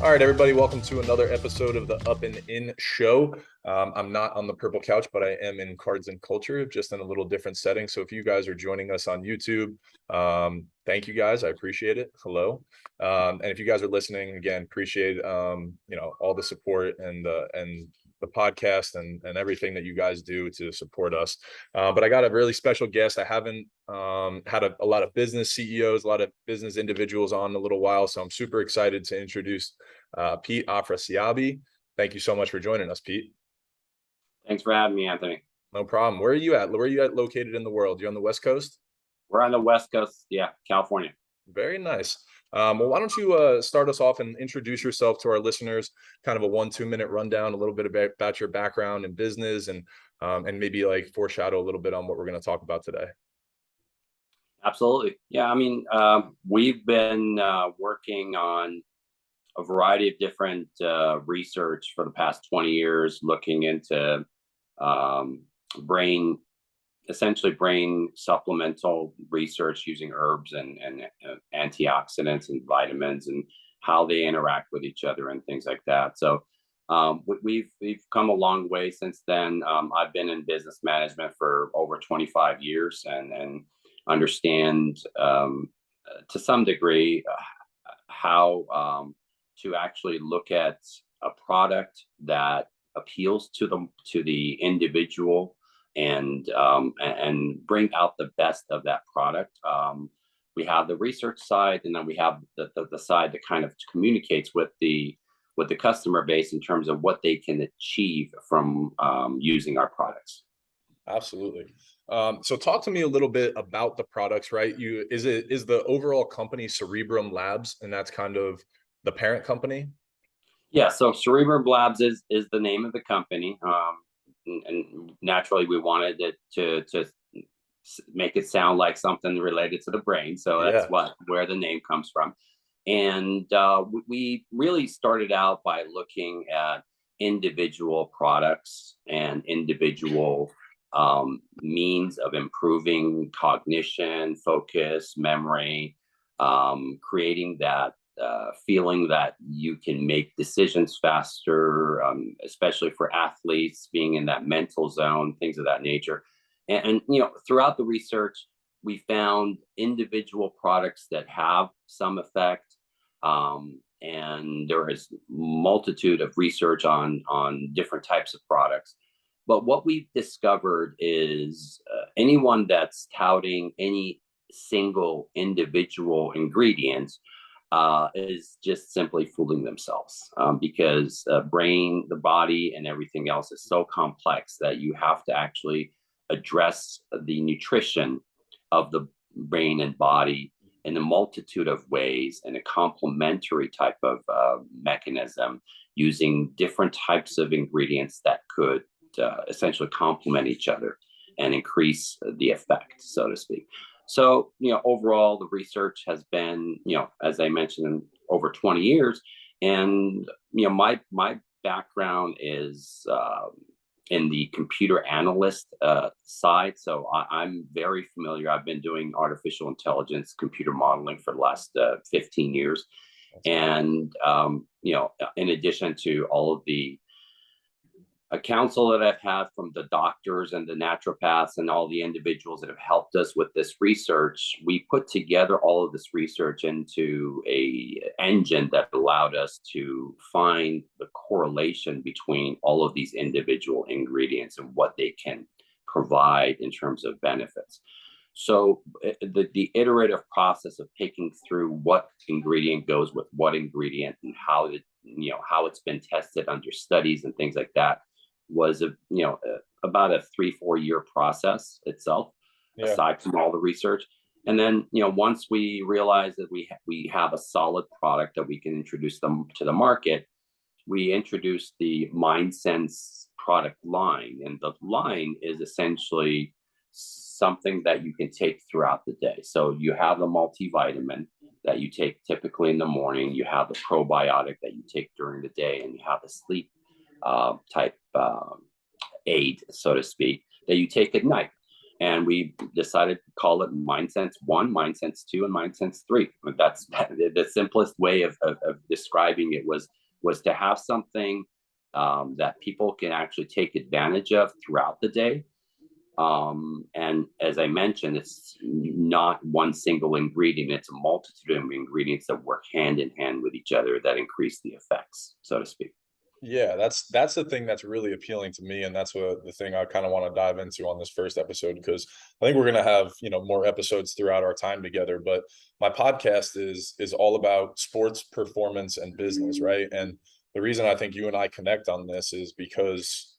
All right, everybody, welcome to another episode of the Up and In Show. I'm not on the purple couch, but I am in Cards and Culture, just in a little different setting. So if you guys are joining us on YouTube, thank you guys. I appreciate it. Hello. And if you guys are listening, again, appreciate all the support and the podcast and everything that you guys do to support us. But I got a really special guest. I haven't had a lot of business CEOs, a lot of business individuals on in a little while. So I'm super excited to introduce Pete Afrasiabi. Thank you so much for joining us, Pete. Thanks for having me, Anthony. No problem. Where are you at? Where are you at located in the world? You're on the West Coast? We're on the West Coast. Yeah, California. Very nice. Well, why don't you start us off and introduce yourself to our listeners, kind of a 1-2 minute rundown, a little bit about your background in business and maybe like foreshadow a little bit on what we're going to talk about today. Absolutely. Yeah, I mean, we've been working on a variety of different research for the past 20 years, looking into essentially brain supplemental research using herbs and antioxidants and vitamins and how they interact with each other and things like that. So we've come a long way since then. I've been in business management for over 25 years and understand to some degree how to actually look at a product that appeals to the individual and bring out the best of that product. We have the research side, and then we have the side that kind of communicates with the customer base in terms of what they can achieve from using our products. Absolutely. So talk to me a little bit about the products, right? Is the overall company Cerebrum Labs, and that's kind of the parent company? Yeah, so Cerebrum Labs is the name of the company. And naturally we wanted it to make it sound like something related to the brain. So that's where the name comes from. And we really started out by looking at individual products and individual means of improving cognition, focus, memory, creating that feeling that you can make decisions faster, especially for athletes being in that mental zone, things of that nature. And throughout the research, we found individual products that have some effect. And there is multitude of research on different types of products. But what we've discovered is anyone that's touting any single individual ingredient is just simply fooling themselves, because brain, the body, and everything else is so complex that you have to actually address the nutrition of the brain and body in a multitude of ways in a complementary type of mechanism, using different types of ingredients that could essentially complement each other and increase the effect, so to speak. So, overall, the research has been, as I mentioned, over 20 years. And, my background is in the computer analyst side. So I'm very familiar. I've been doing artificial intelligence, computer modeling for the last 15 years. And, in addition to all of the counsel that I've had from the doctors and the naturopaths and all the individuals that have helped us with this research, we put together all of this research into a engine that allowed us to find the correlation between all of these individual ingredients and what they can provide in terms of benefits. So the iterative process of picking through what ingredient goes with what ingredient and how it's been tested under studies and things like that was about a 3-4 year process itself, aside from all the research. And then once we realized that we have a solid product that we can introduce them to the market, we introduced the MindSense product line. And the line is essentially something that you can take throughout the day. So you have the multivitamin that you take typically in the morning, you have the probiotic that you take during the day, and you have the sleep type aid, so to speak, that you take at night. And we decided to call it MindSense 1, MindSense 2, and MindSense 3. That's the simplest way of describing it was to have something that people can actually take advantage of throughout the day. And as I mentioned, it's not one single ingredient. It's a multitude of ingredients that work hand in hand with each other that increase the effects, so to speak. Yeah, that's the thing that's really appealing to me, and that's what the thing I kind of want to dive into on this first episode, because I think we're going to have, more episodes throughout our time together, but my podcast is all about sports performance and business, right? And the reason I think you and I connect on this is because,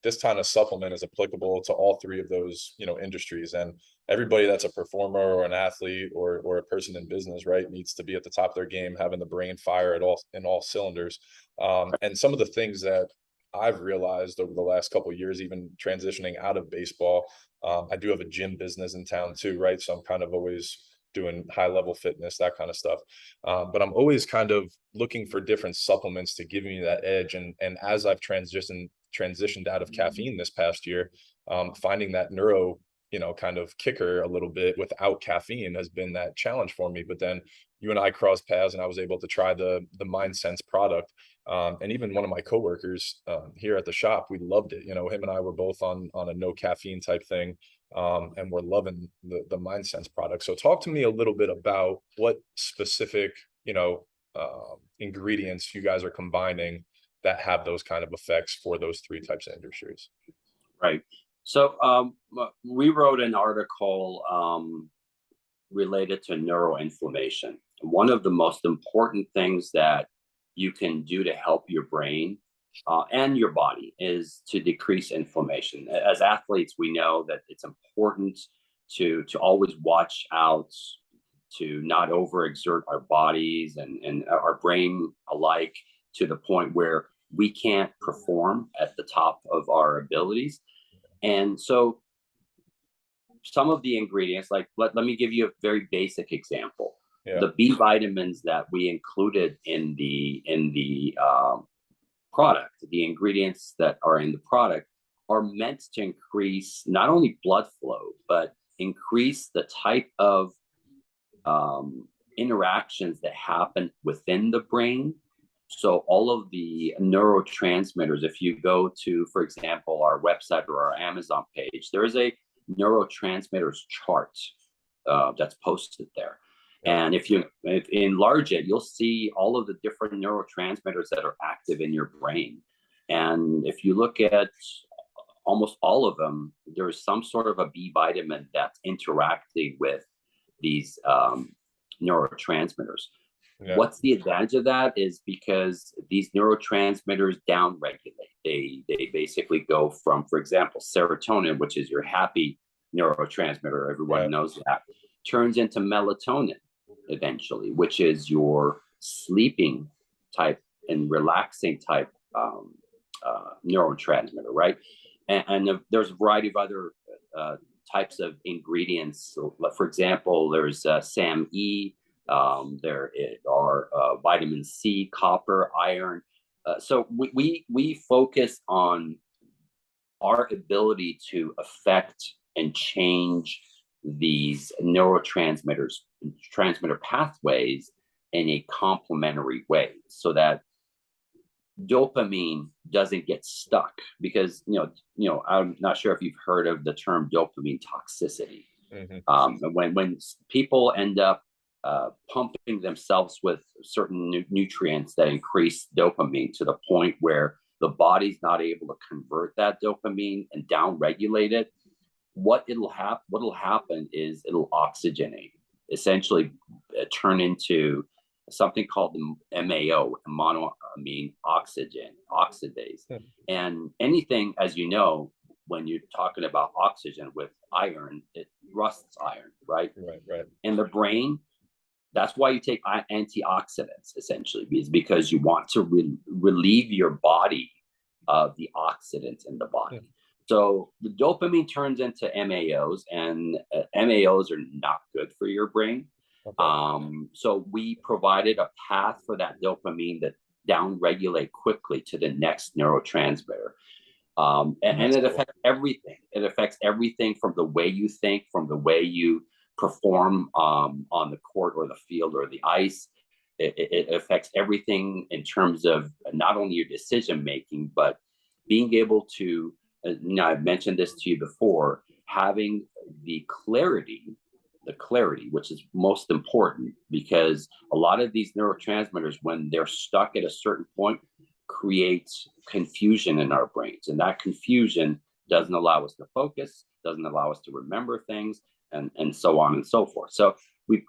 this kind of supplement is applicable to all three of those, industries, and everybody that's a performer or an athlete or a person in business, right, needs to be at the top of their game, having the brain fire in all cylinders. And some of the things that I've realized over the last couple of years, even transitioning out of baseball, I do have a gym business in town too, right? So I'm kind of always doing high level fitness, that kind of stuff. But I'm always kind of looking for different supplements to give me that edge. And as I've transitioned out of caffeine this past year, finding that neuro, kind of kicker a little bit without caffeine has been that challenge for me. But then you and I crossed paths and I was able to try the MindSense product. And even one of my coworkers here at the shop, we loved it. Him and I were both on a no caffeine type thing. And we're loving the MindSense product. So talk to me a little bit about what specific, ingredients you guys are combining that have those kind of effects for those three types of industries. Right. So we wrote an article related to neuroinflammation. One of the most important things that you can do to help your brain and your body is to decrease inflammation. As athletes, we know that it's important to always watch out to not overexert our bodies and our brain alike to the point where we can't perform at the top of our abilities. And so some of the ingredients, like let me give you a very basic example. Yeah. The B vitamins that we included in the product, the ingredients that are in the product are meant to increase not only blood flow, but increase the type of interactions that happen within the brain. So all of the neurotransmitters, if you go to, for example, our website or our Amazon page, there is a neurotransmitters chart that's posted there. And if you enlarge it, you'll see all of the different neurotransmitters that are active in your brain. And if you look at almost all of them, there's some sort of a B vitamin that's interacting with these neurotransmitters. Yeah. What's the advantage of that is because these neurotransmitters downregulate. They basically go from, for example, serotonin, which is your happy neurotransmitter, everyone knows that, turns into melatonin eventually, which is your sleeping type and relaxing type neurotransmitter, right? And there's a variety of other types of ingredients. So, for example, there's SAMe, there are vitamin C, copper, iron. So we focus on our ability to affect and change these transmitter pathways in a complementary way, so that dopamine doesn't get stuck. Because I'm not sure if you've heard of the term dopamine toxicity. Mm-hmm. When people end up pumping themselves with certain nutrients that increase dopamine to the point where the body's not able to convert that dopamine and downregulate it, what'll happen is it'll oxygenate, essentially turn into something called the MAO, monoamine oxidase. Hmm. And anything, as you know, when you're talking about oxygen with iron, it rusts iron, right? Right. In the brain, that's why you take antioxidants, essentially, is because you want to relieve your body of the oxidants in the body. Yeah. So the dopamine turns into MAOs, and MAOs are not good for your brain. Okay. So we provided a path for that dopamine to downregulate quickly to the next neurotransmitter. And it affects everything. It affects everything from the way you think, from the way you perform on the court or the field or the ice. It affects everything in terms of not only your decision making, but being able to, I've mentioned this to you before, having the clarity, which is most important, because a lot of these neurotransmitters, when they're stuck at a certain point, creates confusion in our brains. And that confusion doesn't allow us to focus, doesn't allow us to remember things, and so on and so forth. So we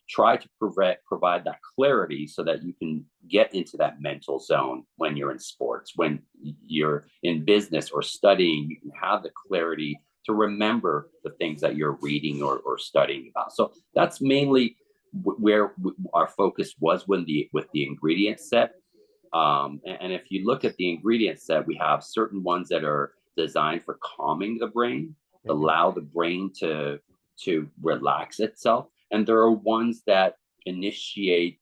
try to provide that clarity so that you can get into that mental zone when you're in sports, when you're in business or studying. You can have the clarity to remember the things that you're reading or studying about. So that's mainly where our focus was with the ingredient set. And if you look at the ingredient set, we have certain ones that are designed for calming the brain, allow the brain to relax itself. And there are ones that initiate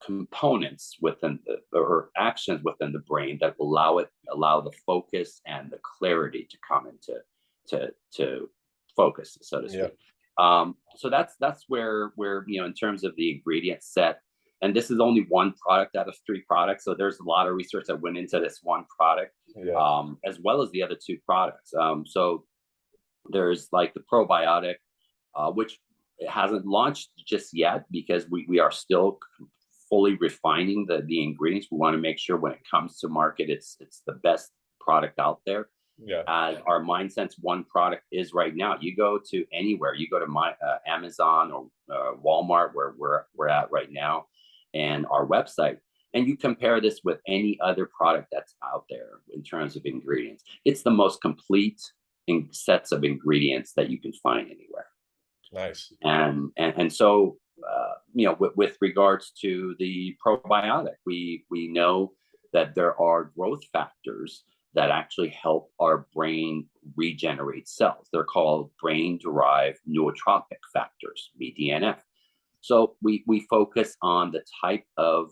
components within or actions within the brain that allow the focus and the clarity to come into to focus, so to speak. So that's where in terms of the ingredient set, and this is only one product out of 3 products, so there's a lot of research that went into this one product, as well as the other 2 products. So there's like the probiotic, which hasn't launched just yet because we are still fully refining the ingredients. We want to make sure when it comes to market, it's the best product out there. As our MindSense One product is right now. You go to anywhere, you go to Amazon or Walmart, where we're at right now, and our website, and you compare this with any other product that's out there in terms of ingredients. It's the most complete sets of ingredients that you can find anywhere. Nice. And so with regards to the probiotic, we know that there are growth factors that actually help our brain regenerate cells. They're called brain-derived neurotrophic factors, BDNF. So we focus on the type of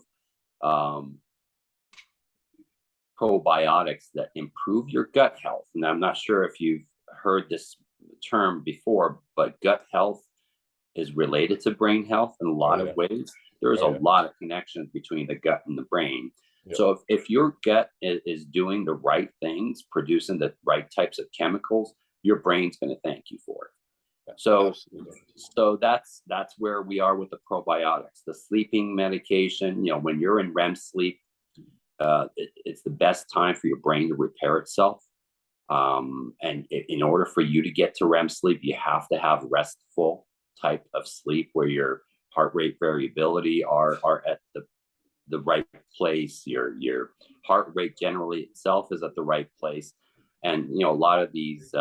probiotics that improve your gut health. And I'm not sure if you've heard this term before, but gut health is related to brain health in a lot of ways. There's a lot of connections between the gut and the brain. So if your gut is doing the right things, producing the right types of chemicals, your brain's going to thank you for it. So that's where we are with the probiotics. The sleeping medication, when you're in REM sleep, it's the best time for your brain to repair itself. And in order for you to get to REM sleep, you have to have restful type of sleep where your heart rate variability are at the right place. Your heart rate generally itself is at the right place. And, a lot of these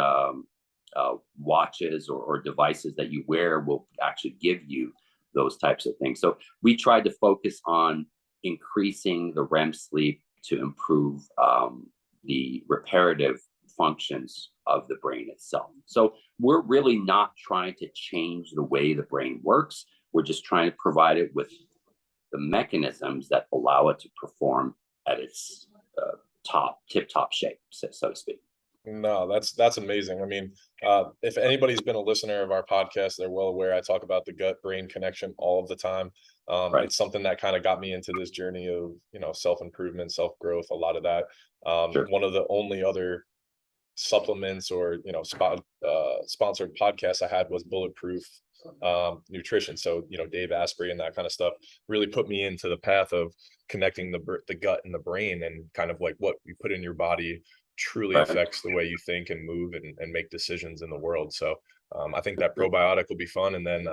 watches or devices that you wear will actually give you those types of things. So we tried to focus on increasing the REM sleep to improve the reparative functions of the brain itself. So we're really not trying to change the way the brain works. We're just trying to provide it with the mechanisms that allow it to perform at its tip-top shape, so to speak. No, that's amazing. I mean, if anybody's been a listener of our podcast, they're well aware I talk about the gut-brain connection all of the time. It's something that kind of got me into this journey of, self-improvement, self-growth, a lot of that. One of the only other supplements or, sponsored podcasts I had was Bulletproof Nutrition. So, Dave Asprey and that kind of stuff really put me into the path of connecting the gut and the brain, and kind of like what you put in your body truly affects the way you think and move and make decisions in the world. So I think that probiotic will be fun. And then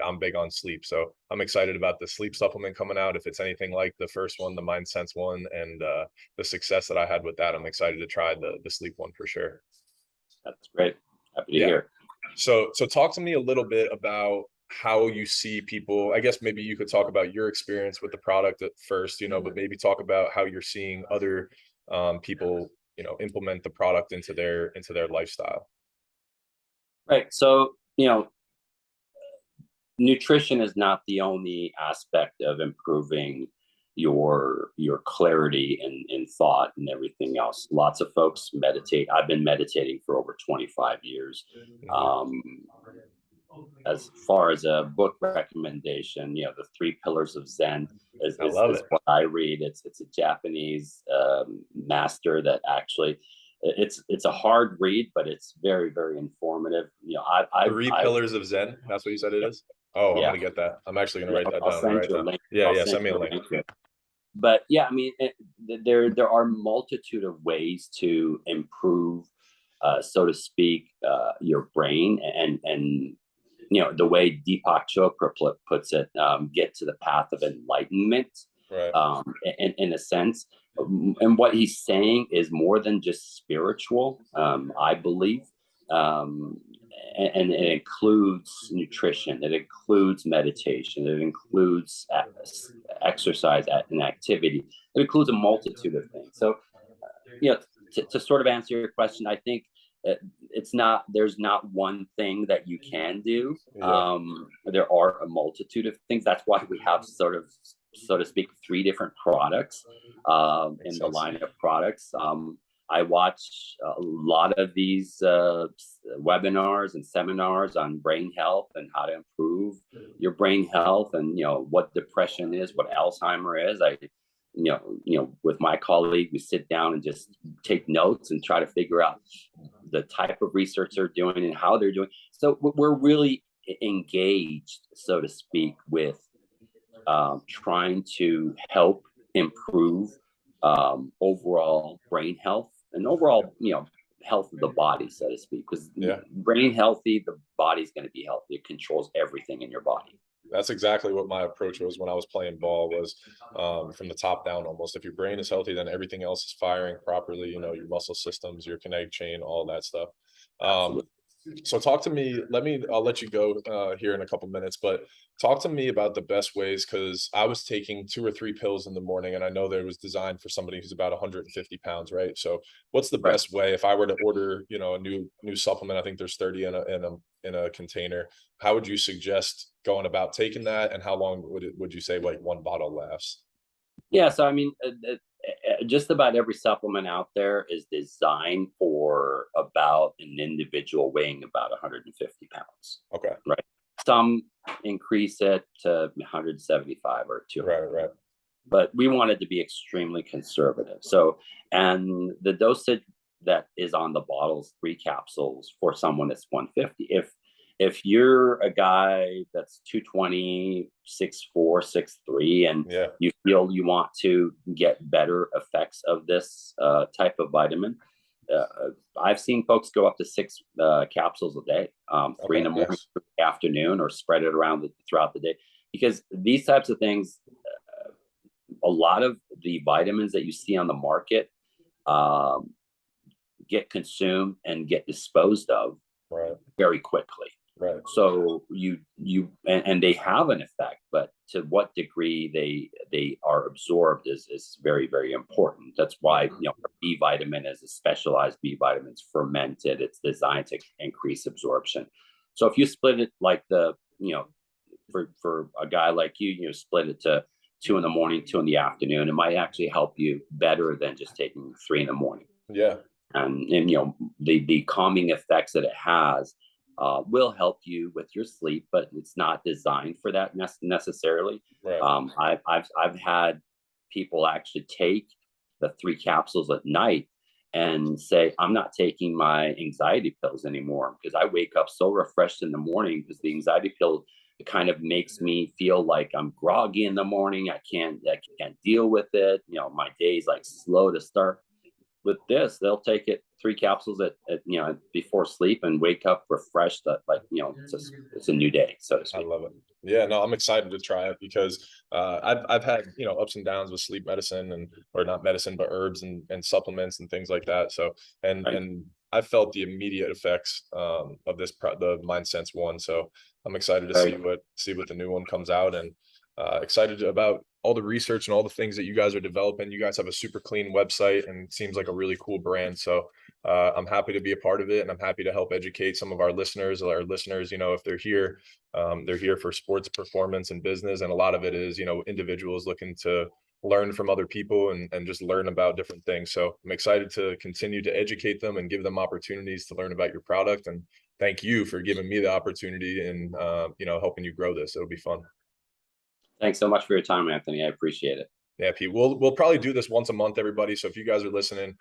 I'm big on sleep. So I'm excited about the sleep supplement coming out. If it's anything like the first one, the MindSense one, and the success that I had with that, I'm excited to try the sleep one for sure. That's great. Happy to hear. So talk to me a little bit about how you see people. I guess maybe you could talk about your experience with the product at first, but maybe talk about how you're seeing other people implement the product into their lifestyle. Right. So, nutrition is not the only aspect of improving your clarity in thought and everything else. Lots of folks meditate. I've been meditating for over 25 years. As far as a book recommendation, the Three Pillars of Zen is what I read. It's a Japanese master that actually, it's a hard read, but it's very, very informative. Three Pillars of Zen. That's what you said it is. Oh, I'm gonna get that. I'm actually gonna write that down right now. Yeah, send me a link. But yeah, I mean, there are multitude of ways to improve, so to speak, your brain, and the way Deepak Chopra puts it, get to the path of enlightenment, right. In a sense. And what he's saying is more than just spiritual, I believe. And it includes nutrition, it includes meditation, it includes exercise and activity, it includes a multitude of things. So, to sort of answer your question, I think there's not one thing that you can do. There are a multitude of things. That's why we have sort of, so to speak, 3 different products in the line of products. I watch a lot of these webinars and seminars on brain health and how to improve your brain health, and what depression is, what Alzheimer is. With my colleague, we sit down and just take notes and try to figure out the type of research they're doing and how they're doing. So we're really engaged, so to speak, with trying to help improve overall brain health and overall, health of the body, so to speak. Because brain healthy, the body's going to be healthy. It controls everything in your body. That's exactly what my approach was when I was playing ball, was from the top down almost. If your brain is healthy, then everything else is firing properly, your muscle systems, your kinetic chain, all that stuff. So talk to me, I'll let you go here in a couple minutes, but talk to me about the best ways, because I was taking 2 or 3 pills in the morning, and I know that it was designed for somebody who's about 150 pounds, right? So what's the best way if I were to order, a new supplement? I think there's 30 in a container. How would you suggest going about taking that, and how long would you say like one bottle lasts? Yeah, so I mean, just about every supplement out there is designed for about an individual weighing about 150 pounds. Okay. Right. Some increase it to 175 or 200. Right. But we wanted to be extremely conservative. So, and the dosage that is on the bottles, 3 capsules for someone that's 150. If you're a guy that's 220, 6'4", 6'3", and you feel you want to get better effects of this type of vitamin, I've seen folks go up to 6 capsules a day, 3 in the morning, 3 in the afternoon, or spread it around throughout the day. Because these types of things, a lot of the vitamins that you see on the market get consumed and get disposed of very quickly. Right. So and they have an effect, but to what degree they are absorbed is very, very important. That's why B vitamin is a specialized B vitamin. It's fermented. It's designed to increase absorption. So if you split it like for a guy like you split it to 2 in the morning, 2 in the afternoon, it might actually help you better than just taking 3 in the morning. Yeah. And the calming effects that it has will help you with your sleep, but it's not designed for that necessarily. Right. I've had people actually take the 3 capsules at night and say, I'm not taking my anxiety pills anymore, because I wake up so refreshed in the morning, because the anxiety pill, it kind of makes me feel like I'm groggy in the morning. I can't deal with it. My day's like slow to start. With this, they'll take it 3 capsules at before sleep and wake up refreshed. It's a new day, so to speak. I love it. Yeah, no, I'm excited to try it, because I've had ups and downs with sleep medicine or not medicine, but herbs and supplements and things like that. So and I felt the immediate effects of the MindSense one. So I'm excited to see what the new one comes out, and excited about all the research and all the things that you guys are developing. You guys have a super clean website, and it seems like a really cool brand. So I'm happy to be a part of it, and I'm happy to help educate some of our listeners. If they're here for sports performance and business, and a lot of it is individuals looking to learn from other people and just learn about different things. So I'm excited to continue to educate them and give them opportunities to learn about your product. And thank you for giving me the opportunity and, you know, helping you grow this. It'll be fun. Thanks so much for your time, Anthony. I appreciate it. Yeah, Pete, we'll probably do this once a month, everybody. So if you guys are listening,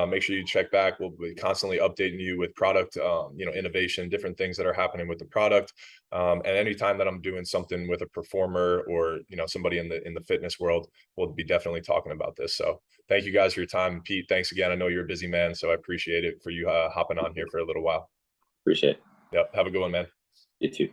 make sure you check back. We'll be constantly updating you with product, you know, innovation, different things that are happening with the product. And anytime that I'm doing something with a performer or, you know, somebody in the fitness world, we'll be definitely talking about this. So thank you guys for your time. Pete, thanks again. I know you're a busy man, so I appreciate it for you hopping on here for a little while. Appreciate it. Yep. Have a good one, man. You too.